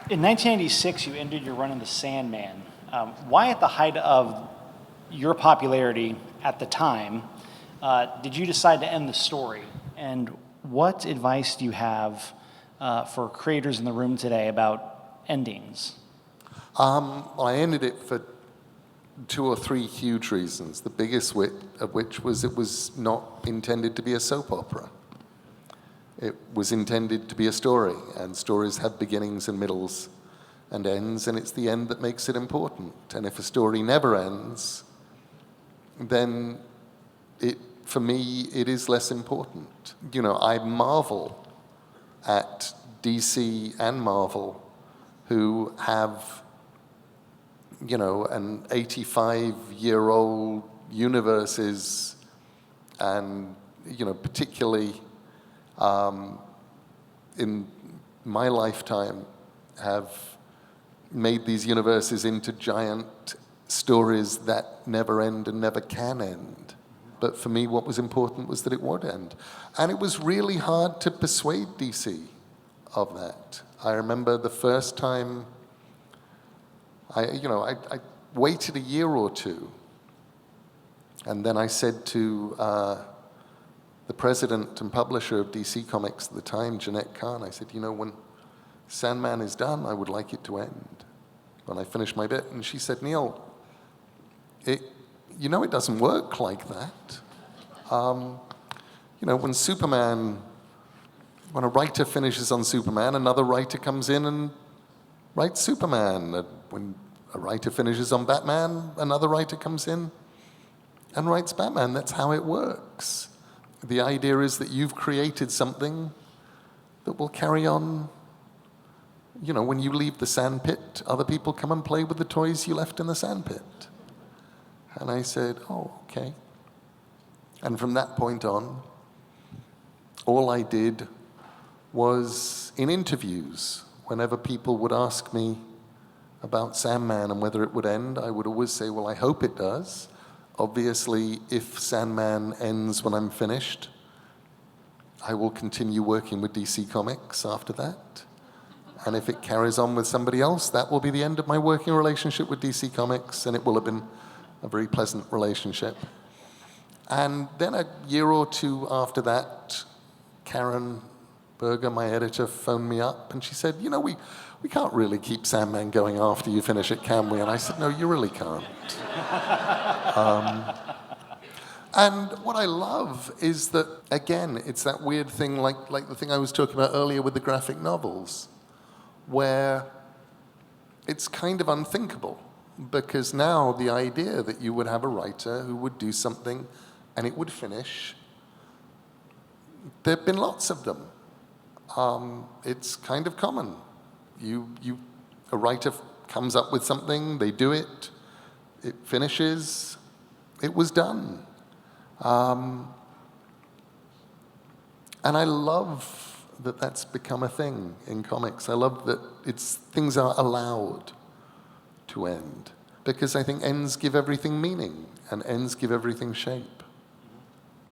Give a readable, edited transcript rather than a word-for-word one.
In 1986, you ended your run in the Sandman. Why, at the height of your popularity at the time, did you decide to end the story? And what advice do you have for creators in the room today about endings? I ended it for 2 or 3 huge reasons. The biggest of which was it was not intended to be a soap opera. It was intended to be a story, and stories have beginnings and middles and ends, and it's the end that makes it important. And if a story never ends, then for me, it is less important. You know, I marvel at DC and Marvel, who have, you know, an 85-year-old universes, and, you know, particularly in my lifetime, have made these universes into giant stories that never end and never can end. But for me, what was important was that it would end. And it was really hard to persuade DC of that. I remember the first time I waited a year or two, and then I said to the president and publisher of DC Comics at the time, Jeanette Kahn, I said, you know, when Sandman is done, I would like it to end, when I finish my bit. And she said, Neil, it doesn't work like that. You know, when a writer finishes on Superman, another writer comes in and writes Superman. When a writer finishes on Batman, another writer comes in and writes Batman. That's how it works. The idea is that you've created something that will carry on. You know, when you leave the sandpit, other people come and play with the toys you left in the sandpit. And I said, oh, okay. And from that point on, all I did was, in interviews, whenever people would ask me about Sandman and whether it would end, I would always say, well, I hope it does. Obviously, if Sandman ends when I'm finished, I will continue working with DC Comics after that. And if it carries on with somebody else, that will be the end of my working relationship with DC Comics, and it will have been a very pleasant relationship. And then a year or two after that, Karen Berger, my editor, phoned me up, and she said, you know, we can't really keep Sandman going after you finish it, can we? And I said, no, you really can't. And what I love is that, again, it's that weird thing, like the thing I was talking about earlier with the graphic novels, where it's kind of unthinkable, because now the idea that you would have a writer who would do something and it would finish, there have been lots of them. It's kind of common. A writer comes up with something, they do it, it finishes, it was done. And I love that that's become a thing in comics. I love that things are allowed to end, because I think ends give everything meaning and ends give everything shape.